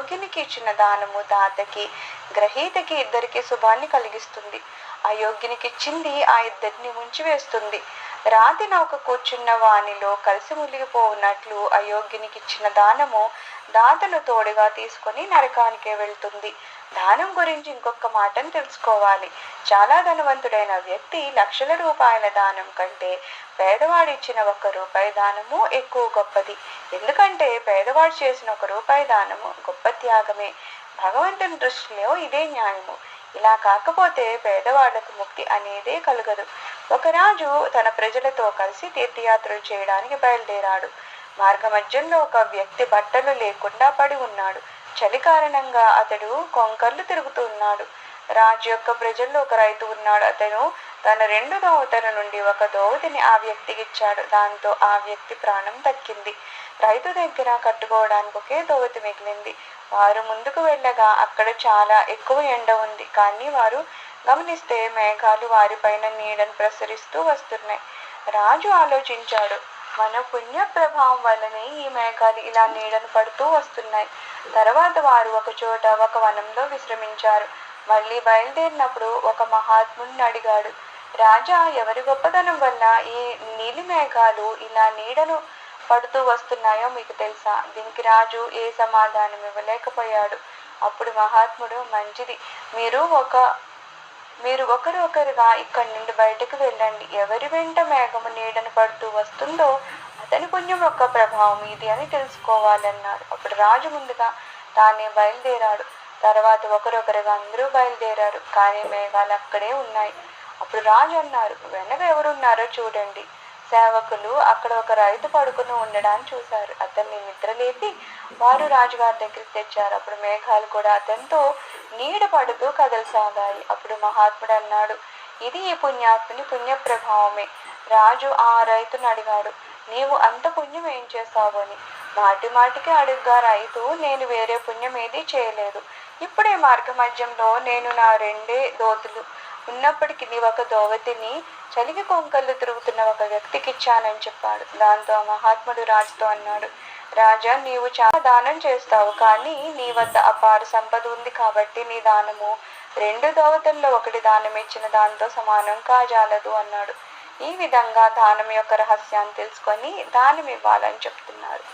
అయోగ్యునికి ఇచ్చిన దానము దాతకి గ్రహీతకి ఇద్దరికి శుభాన్ని కలిగిస్తుంది. అయోగ్యునికి ఇచ్చింది ఆ ఇద్దరిని ముంచివేస్తుంది. రాతి నౌక కూర్చున్న వానిలో కలిసి మునిగిపోవున్నట్లు అయోగ్యునికి ఇచ్చిన దానము దాతను తోడుగా తీసుకొని నరకానికే వెళ్తుంది. దానం గురించి ఇంకొక మాటను తెలుసుకోవాలి. చాలా ధనవంతుడైన వ్యక్తి లక్షల రూపాయల దానం కంటే పేదవాడు ఇచ్చిన ₹1 దానము ఎక్కువ గొప్పది. ఎందుకంటే పేదవాడు చేసిన ₹1 దానము గొప్ప త్యాగమే. భగవంతుని దృష్టిలో ఇదే న్యాయము. ఇలా కాకపోతే పేదవాళ్లకు ముక్తి అనేదే కలగదు. ఒక రాజు తన ప్రజలతో కలిసి తీర్థయాత్రలు చేయడానికి బయలుదేరాడు. మార్గమధ్యంలో ఒక వ్యక్తి బట్టలు లేకుండా పడి ఉన్నాడు. చలి కారణంగా అతడు కొంకర్లు తిరుగుతున్నాడు. రాజు యొక్క ప్రజల్లో ఒక రైతు ఉన్నాడు. అతను తన 2 దోవతల నుండి ఒక దోవతిని ఆ వ్యక్తికి ఇచ్చాడు. దాంతో ఆ వ్యక్తి ప్రాణం దక్కింది. రైతు దగ్గర కట్టుకోవడానికి ఒకే దోవతి మిగిలింది. వారు ముందుకు వెళ్ళగా అక్కడ చాలా ఎక్కువ ఎండ ఉంది. కానీ వారు గమనిస్తే మేఘాలు వారిపైన నీడను ప్రసరిస్తూ వస్తున్నాయి. రాజు ఆలోచించాడు, మన పుణ్య ప్రభావం వల్లనే ఈ మేఘాలు ఇలా నీడను పడుతూ వస్తున్నాయి. తర్వాత వారు ఒక చోట ఒక వనంలో విశ్రమించారు. మళ్ళీ బయలుదేరినప్పుడు ఒక మహాత్ముడిని అడిగాడు, రాజా, ఎవరి గొప్పతనం వల్ల ఈ నీలి మేఘాలు ఇలా నీడను పడుతూ వస్తున్నాయో మీకు తెలుసా? దీనికి రాజు ఏ సమాధానం ఇవ్వలేకపోయాడు. అప్పుడు మహాత్ముడు, మంచిది, మీరు ఒకరుగా ఇక్కడి నుండి బయటకు వెళ్ళండి. ఎవరి వెంట మేఘము నీడను పడుతూ వస్తుందో అతని పుణ్యం యొక్క ప్రభావం ఇది అని తెలుసుకోవాలన్నాడు. అప్పుడు రాజు ముందుగా తానే బయలుదేరాడు. తర్వాత ఒకరొకరుగా అందరూ బయలుదేరారు. కానీ మేఘాలు అక్కడే ఉన్నాయి. అప్పుడు రాజు అన్నారు, వెనక ఎవరున్నారో చూడండి. సేవకులు అక్కడ ఒక రైతు పడుకుని ఉండడాన్ని చూశారు. అతన్ని నిద్రలేపి వారు రాజుగారి దగ్గరికి తెచ్చారు. అప్పుడు మేఘాలు కూడా అతనితో నీడ పడుతూ కదలసాగాయి. అప్పుడు మహాత్ముడు అన్నాడు, ఇది ఈ పుణ్యాత్ముని పుణ్య ప్రభావమే. రాజు ఆ రైతును అడిగాడు, నీవు అంత పుణ్యం ఏం చేశావు అని. మాటి మాటికి అడుగ్గా రైతు, నేను వేరే పుణ్యం ఏదీ చేయలేదు. ఇప్పుడే మార్గమధ్యంలో నేను నా 2 దోతులు ఉన్నప్పటికీ ఒక దోవతిని చలికి కొంకర్లు తిరుగుతున్న ఒక వ్యక్తికి ఇచ్చానని చెప్పాడు. దాంతో మహాత్ముడు రాజుతో అన్నాడు, రాజా, నీవు చాలా దానం చేస్తావు, కానీ నీ వద్ద అపార సంపద ఉంది కాబట్టి నీ దానము 2 దోవతుల్లో 1 దానం ఇచ్చిన దాంతో సమానం కాజాలదు అన్నాడు. ఈ విధంగా దానం యొక్క రహస్యాన్ని తెలుసుకొని దానం ఇవ్వాలని చెప్తున్నారు.